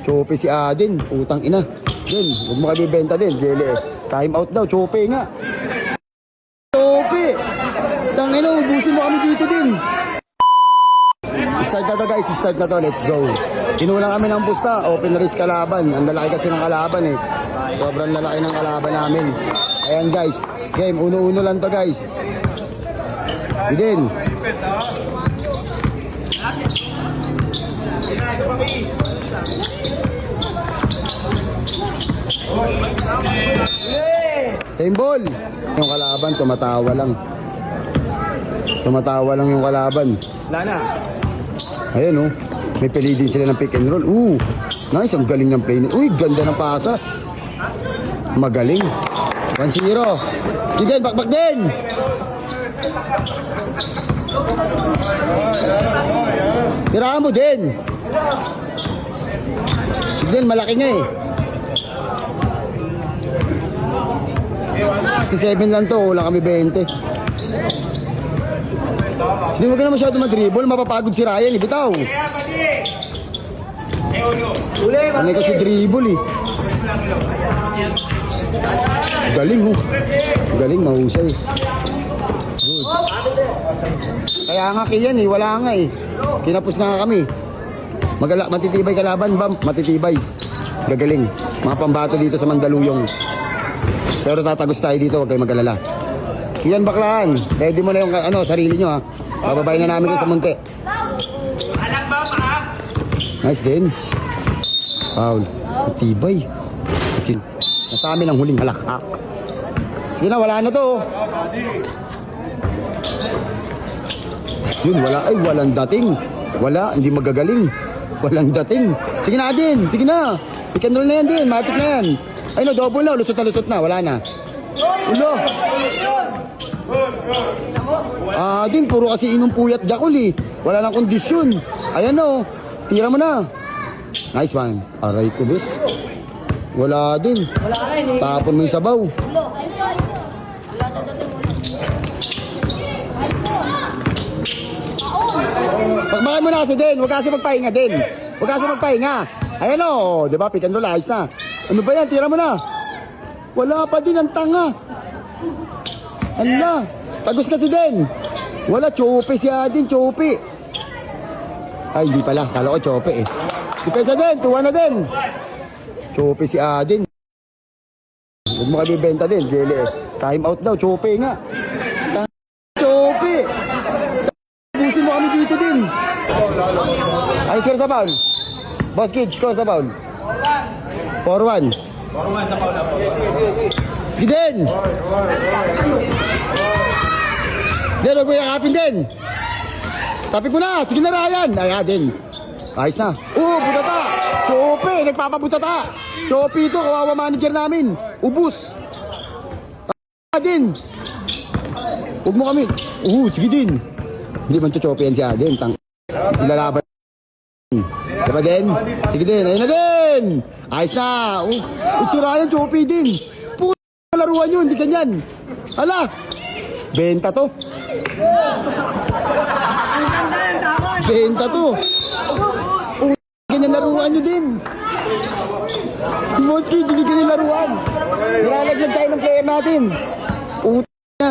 Chope si Adin. Putang ina. Din, huwag mo kayo bibenta din. Jele. Time out daw. Chope nga. Chope. Tangina, ubusin mo kami dito din. Start na to guys. Start na to. Let's go. Kinulang kami ng busta. Open race kalaban. Ang lalaki kasi ng kalaban eh. Sobrang lalaki ng kalaban namin. Ayan guys. Game. Uno-uno lang to guys. Idin. Same ball. Yung kalaban tumatawa lang. Tumatawa lang yung kalaban. Lana. Ayun oh. May pili din sila ng pick and roll. Nice. Ang galing ng play. Uy, ganda ng pasa. Magaling. 1-0. Idin, bakbak din. Tirahan mo din. Sigdin, malaki nga eh. 67 lang to, wala kami 20. Hindi mo ka na masyado mag-dribble, mapapagod si Ryan, ibitaw. Ano kasi dribble eh. Galing oh. Galing, mahusay. Good. Kaya nga kiyan eh, wala nga eh. Kinapos nga kami. Matitibay kalaban, bam, matitibay. Gagaling. Mga pambato dito sa Mandaluyong. Pero tatagos tayo dito, huwag kayo mag-alala. Yan baklaan, ready mo na yung sarili nyo ha. Bababay na namin sa munti. Nice din. Foul. Matibay. Nasa amin ang huling halakak. Sige na, wala na to. Yun, wala. Ay, walang dating. Wala, hindi magagaling. Walang dating. Sige na din, sige na. Pick and roll na yan din, matik na yan. Ay no, double na, lusot na, wala na. Ulo. Din, puro kasi inom puyat Jakul eh. Wala lang kondisyon. Ayan o, tira mo na. Nice one. Aray ko, bis. Wala din. Tapon mo yung sabaw. Pagmakan mo na kasi din, huwag kasi magpahinga din. Huwag kasi magpahinga. Ayan o, di ba, pick and roll, ayos na. Ano ba yan, tira mo na. Wala pa din, ang tanga. Ala, tagos kasi din. Wala, chope si Adin, chope. Ay, hindi pala, kala ko chope eh. Ipesa din, tuwa na din. Chope si Adin. Huwag mo kayo bibenta din, Jele. Time out daw, chope nga. Chope. Busin mo kami dito din. Ay, score sa foul. Boss Kid, score sa foul. 4-1. 4-1 sa Paula po. Giden! Den, huwag mo yakapin din. Tapik mo na, sige na Ryan. Ayan din. Ayos na. Butata. Chope, nagpapabutata. Chope ito, kawawa manager namin. Ubus. Din. Huwag mo kami. Sige din. Hindi man to chope yan si Adin. Ilalaban. Diba din? Sige din, ayun na din! Ayos na! Usura yan, chope din! Puta laruan yun, hindi ganyan! Hala! Benta to! Benta to! Ganyan laruan nyo din! Moski, hindi ganyan laruan! Nilalaglag tayo ng player natin! Puta na!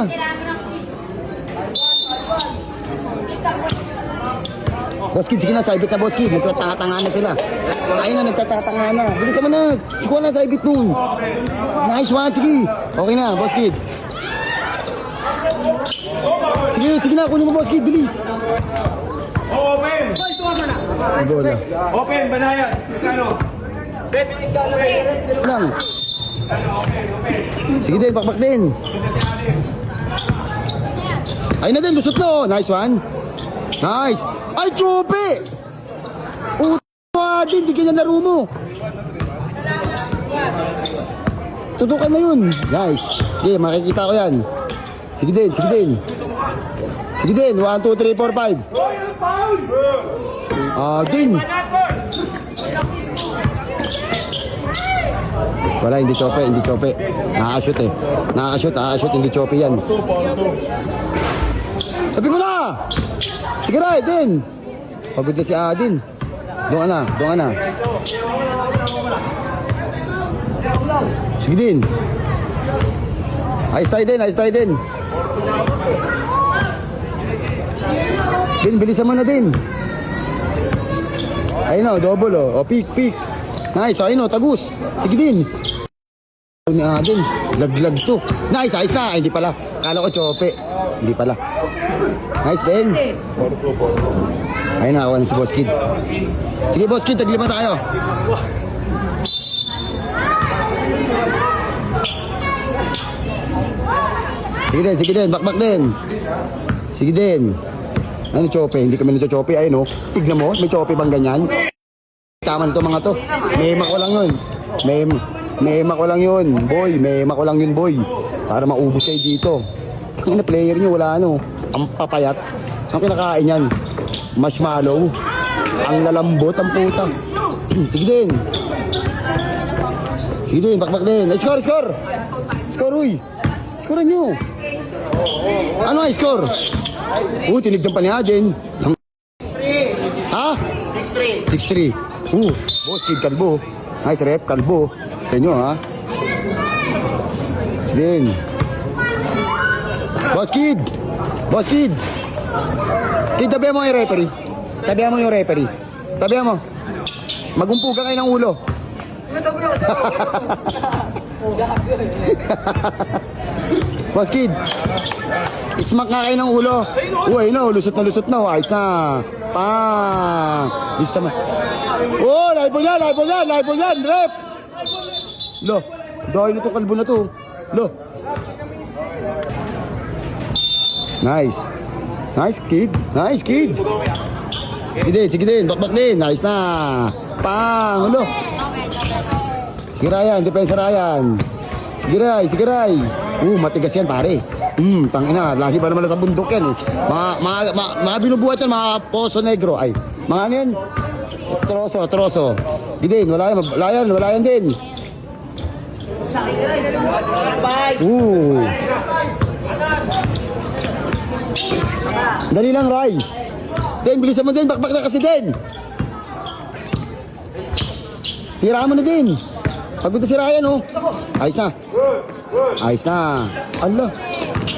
Boss Kid, sige na, saibit na Boss Kid. Nagtatatanga na sila. Ayun na, nagtatatanga na. Bilis naman na. Ikuha na saibit nun. Nice one, sige. Okay na, Boss Kid. Sige na, kunin mo Boss Kid, bilis. Open! Bola. Open, banayad. Kano? Lang. Sige din, pakpak din. Ayun na din, lusot na. Nice one. Nice. Ay, chope! Din, di ganyan laro mo. Tutukan na yun. Nice. Okay, makikita ko yan. Sige din, sige din. Sige din, 1, 2, 3, 4, 5. Din. Wala, hindi chope, hindi chope. Nakaka-shoot eh. Nakaka-shoot, hindi chope yan. Sabi ko na! Sige Ray, din. Pagod na si Adin. Doon ka na, doon ka na. Sige din. Ayos tayo din, ayos tayo din. Din, bilisan mo na din. Ayun o, double o. O, peak. Nice, ayun o, tagus. Sige din. Ni Aden, laglag to. Nice, ayos na. Ay, hindi pala. Kala ko chope. Hindi pala. Nice din. Ayun na, ako na si Boss Kid. Sige, Boss Kid, taglima tayo. Sige din, bakbak din. Sige din. Ano chope? Hindi kami nito chope. Ayun o. Tignan mo, may chope bang ganyan? Tama na to mga to. May ko lang yun. May ko lang yun, boy. May ko lang yun, boy. Para maubos kayo dito. Ang player nyo, wala ano. Ang papayat. Ang kinakain yan. Marshmallow. Ang lalambot, ang puta. Sige din. Sige din, bakbak din. Ay, score! Score, uy. Score nyo. Ano ay score? Tinigdan pa ni Aden. Ha? 6-3. Boss Kid, kalbo. Nice rep, kalbo. Nyo ha. Din. Boss Kid. Kid, tabihan mo yung referee. Tabihan mo. Magumpugan kayo ng ulo. Boss Kid. Smack nga kayo ng ulo. Uy, no, lusot na. Ayos na. Lista mo. Live yan, rep. Lo, dahil ito kalbo na to. Lo. Nice, Kid. Sige din, bakbak din. Nice na. Lo. Sige Ryan, depensa Ryan. Sige Ray. Matigas yan pare. Tangina, lagi ba naman sa bundok yan eh. Mga binubuhat yan, mga Poso Negro. Ay, mga ano yan? Troso. Gidin, wala yan din. Dali lang, Ray. Den, bilisan mo din, bakbak na kasi din. Tira mo na din. Pagod na si Ryan, oh. Ayos na. Allah.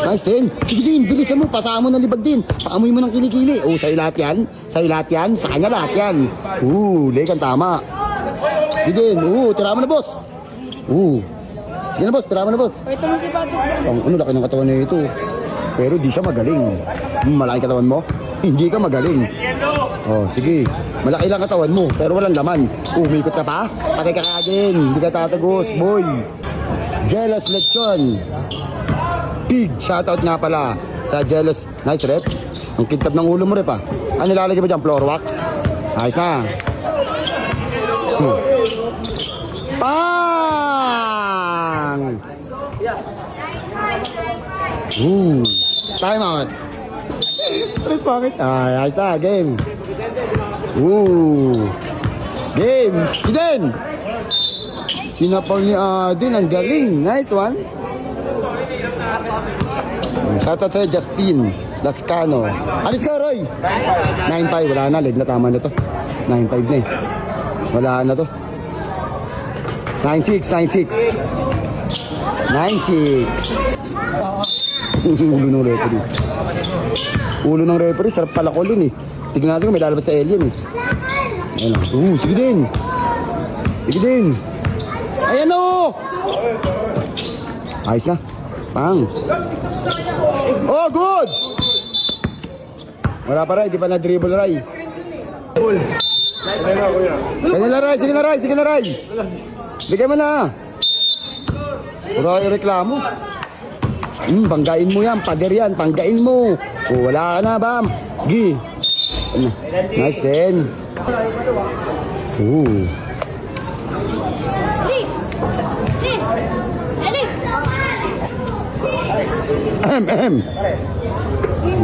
Nice din. Sige din, bilisan mo. Pasahan mo ng libag din. Paamoy mo ng kilikili. Sa'yo lahat yan. Sa kanya lahat yan. Lekan tama. Sige din. Tira mo na, boss. Sige na, boss. Tira mo na, boss. Laki ng katawan niya ito. Pero di siya magaling. Malaki katawan mo? Hindi ka magaling. Sige. Malaki lang katawan mo, pero walang laman. Umikot ka pa? Patay ka din. Hindi ka tatagos, boy. Jealous Lechon. Pig, shoutout nga pala sa Jealous. Nice rep. Ang kintab ng ulo mo rep ah. Ano nilalagay mo dyan? Floor wax? Ayos na. Pang! Time out. Press bakit? Ayos na. Game. Game. Iden. Kinapal ni Aden. Ang galing. Nice one. Shoutout sa'yo, Justin Lascano. Alis ka, Roy. 9-5. Wala na. Leg na tama na to. 9-5 na eh. Wala na to. 9-6. 9-6. Ulo ng referee. Ulo ng referee. Sarap pala ko yun eh. Tignan natin kung may lalabas na alien eh. Ayun na. Sige din. Ayan o. Ayos na. Pang. Good. Wala pa Ray. Di pa na-dribble Ray. Sige na Ray. Bigay mo na. Pura yung reklamo. Banggain mo yan. Pader yan. Panggain mo. Wala ka na, bam. Gi. Nice din.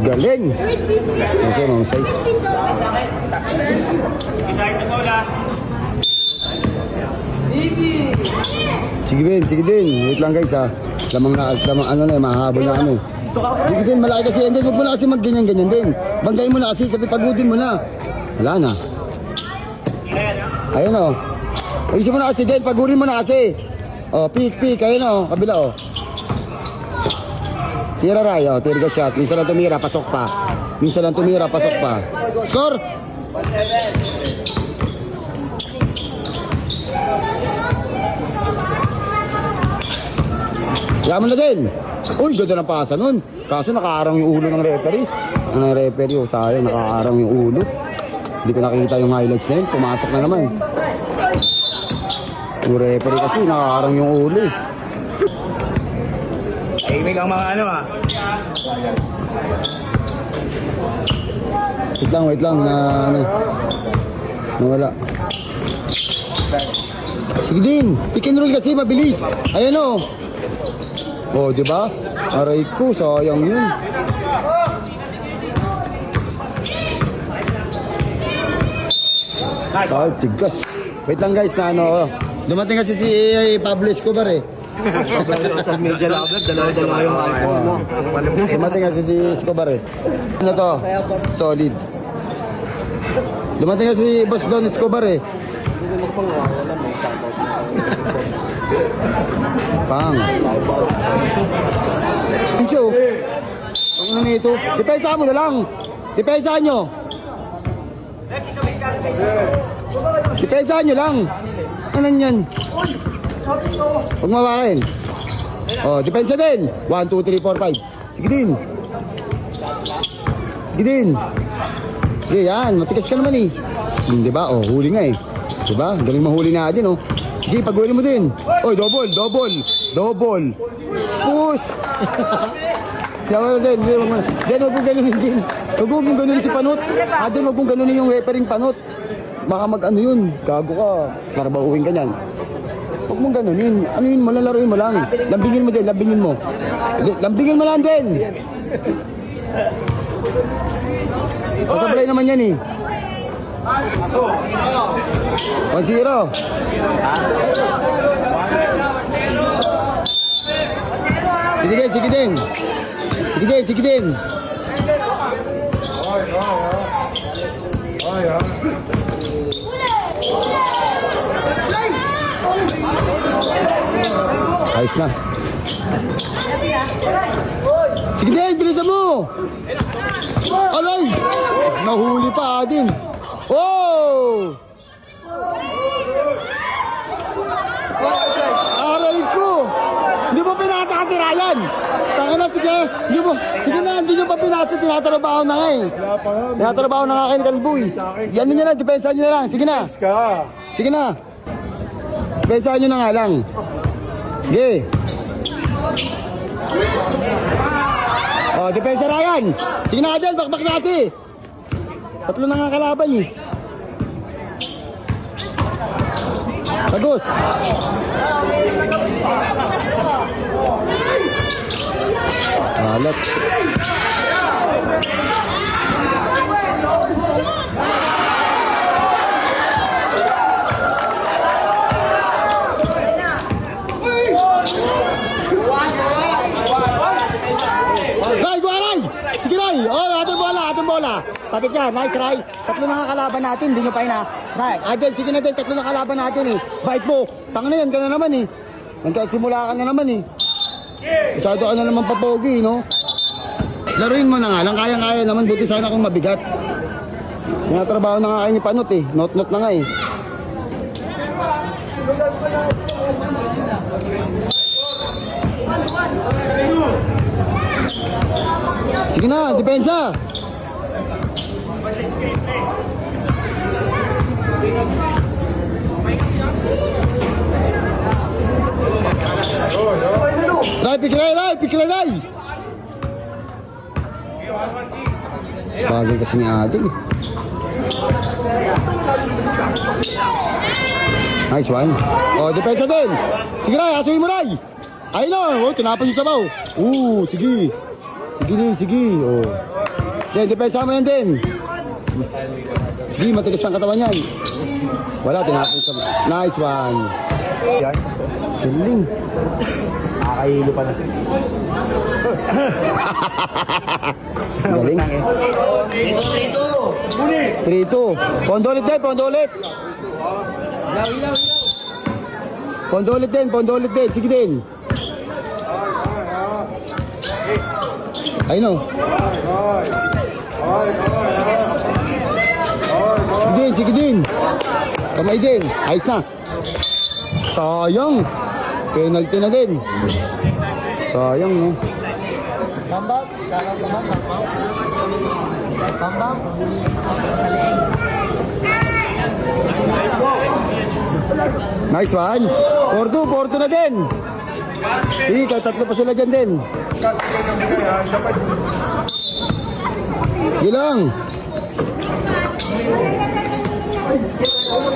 Galing. Masay. Sige din. Wait lang guys ha. Lamang ano na, mahabol na ano. Sige din, malaki kasi. Hindi, huwag mo na kasi mag-ganyan din. Banggain mo na kasi, sabi pagudin mo na. Wala na. Ayun o. Ayusin mo na kasi din, pagurin mo na kasi. O, pick, ayun o, kabila o. Tira Ray, o, tira ka shot. Minsan lang tumira, pasok pa. Minsan lang tumira, pasok pa. Score! Yaman na din. Uy, ganda ng pasa nun. Kaso nakaarang yung ulo ng referee. Ang referee, oh, sayang, nakaarang yung ulo. Hindi ko nakikita yung highlights na yun. Pumasok na naman. Yung referee kasi, nakaarang yung ulo. Tahimik ang mga ano ah. Wait lang, na ano. Nawala. Sige din, pick and roll kasi, mabilis. Ayan o. Oh, di ba? Aray ko, sayang yun. Ay, tigas. Wait lang guys, na ano. Dumating kasi si Pablo Escobar eh. Social media lover, dalawa-dalawa yung iPhone mo. Dumating kasi si Escobar eh. Ano to? Solid. Dumating kasi si Boss Don Escobar eh. Pang. Pincho. Ang ano nito? Depensa mo na lang. Depensa nyo. Depensa nyo lang. Ano yan? Huwag mawakin. Oh, depensa din. 1, 2, 3, 4, 5. Sige din. Sige din. Sige, yan. Matikas ka naman eh. Diba? Oh, huli nga eh. Diba? Galing mahuli natin oh. Sige, pag-huli mo din. Oy, double. Push. Yaman na din. Then, huwag mong ganunin din. Huwag mong ganunin si Panot. Din, huwag mong ganunin yung referring Panot. Baka mag-ano yun. Gago ka. Karabauhin ka niyan. Huwag mong ganunin. Ano yun, malalaroin mo lang. Lambingin mo din, lambingin mo. Lambingin mo lang din. Sasablay naman yan eh. 1-0. Sige din. Ayos na. Sige din, bilisan mo. Alay! Nahuli pa din. Oh! Aray ko! Hindi mo pinasa kasi Ryan! Tanga na, sige! Hindi nyo pa pinasa, tinatrabaho na nga eh. Tinatrabaho na nga kayo ni Kalboy. Yan nyo lang, depensa nyo na lang. Sige na! Sige na! Depensa nyo na nga lang. Sige! Oh, depensa Ryan! Sige na Adel, bakbak na kasi! Tatlo na nga kalaban eh. Tagus. Alat. Ray, Guaray! Sige Ray! Oh, ating bola. Tapit ka, nice Ray. Tatlo na nga kalaban natin, hindi nyo pa ina. Ray, Adel, sige na din, tatlo na kalaban natin eh. Bait mo. Tanga na yan, ka na naman eh. Nagkasimula ka na naman eh. Masyado ka na naman papogi, no? Laruin mo na nga lang, kaya-kaya naman. Buti sana kung mabigat. Tinatrabaho na nga kayo ni Panot eh. Not-not na nga eh. Sige na, depensa. Ray, Ray. Bagay kasi ni Adel. Nice one. Oh, depensa din. Sige Ray, asuhin mo Ray. Ayun na, oh, tinapon yung sabaw. Sige. Sige. Oh. Then, depensa mo yan din. Sige, matigas ang katawan yan. Wala, tinapon sa... Nice one. Galing. Nakakahilo pa na. Galing. 3-2. Pondo ulit. Pondo ulit din, pondo ulit din. Sige din. Ayun o. Sige din. Kamay din. Ayos na. Sayang. Penalty na din. Sayang, no? Tambak. Tambak. Nice one. 4-2 na din. Sige, tatlo pa sila dyan din. Sige lang.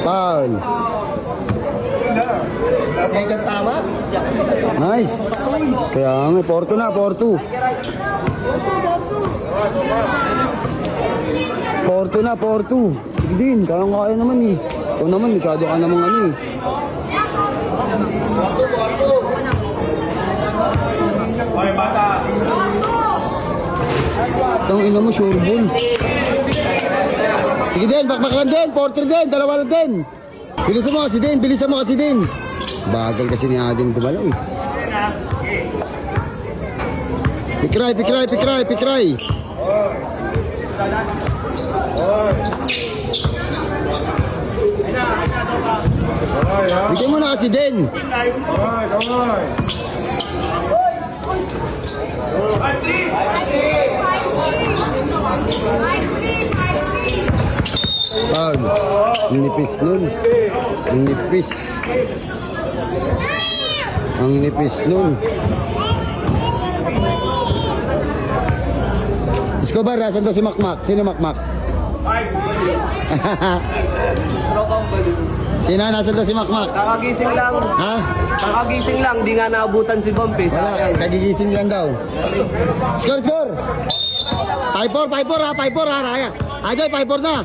Foul. Tama. Nice. Kaya nga, 4-2 na, 4-2. 4-2 na, 4-2. Sige din, kaya naman eh. Ikaw naman, masyado ka namang ano eh. Itong ina mo, sure ball. Sige din, bakbak lang din, 4-3 din, dalawa lang din. Bilisan mo kasi din. Bagal kasi ni Adin gumalaw eh. Pikray. Bigyan mo na kasi din. Foul. Ang nipis nun. Ang nipis nun. Escobar, nasan daw si Makmak? Sino Makmak? Sino nasan daw si Makmak? Kakagising lang. Ha? Kakagising lang. Di nga naabutan si Bumpy. Wala, kagigising lang daw. Score! 5-4 ha, 5-4 ha, Raya. Ajay, 5-4 na.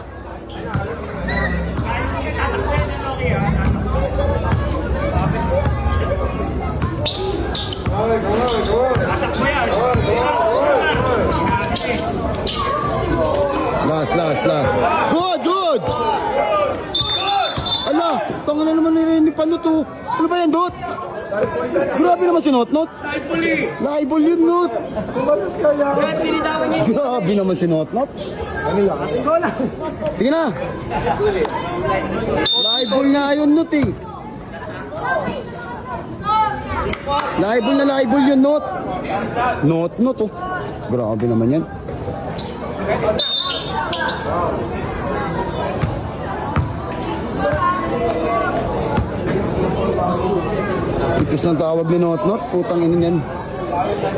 Last. Good! Ala, tanga na naman nirinig pa no to. Ano ba yan, Dot? Grabe naman si Notnot. Laibol yun, Not. Grabe naman si Notnot. Sige na. Laibol na yun, Not eh. Laibol yun, Not. Not oh. Grabe naman yan. Nipis ng tawag ni Not. Putang ina yan.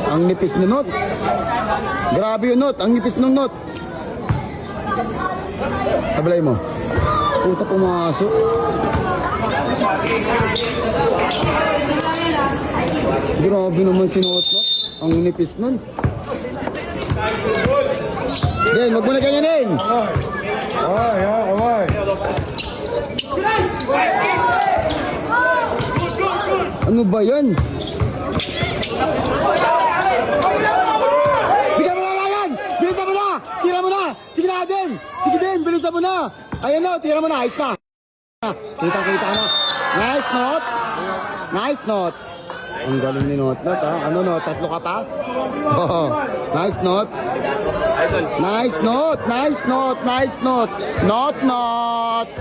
Ang nipis ni Not. Grabe yun, Not. Ang nipis ng Not. Sablay mo. Puta, pumasok. Grabe naman si Not. Ang nipis nun. Yan, wag mo na ganyanin. Kamay. Ano ba yan? Bigyan mo na yan! Bilisan mo na! Tira mo na! Sige na din! Bilisan mo na! Ayan na, tira mo na! Ayos na! Kita na! Nice Not! Ang galing ni Not ha? Ano Not? Tatlo ka pa? Oh, nice Not! Not!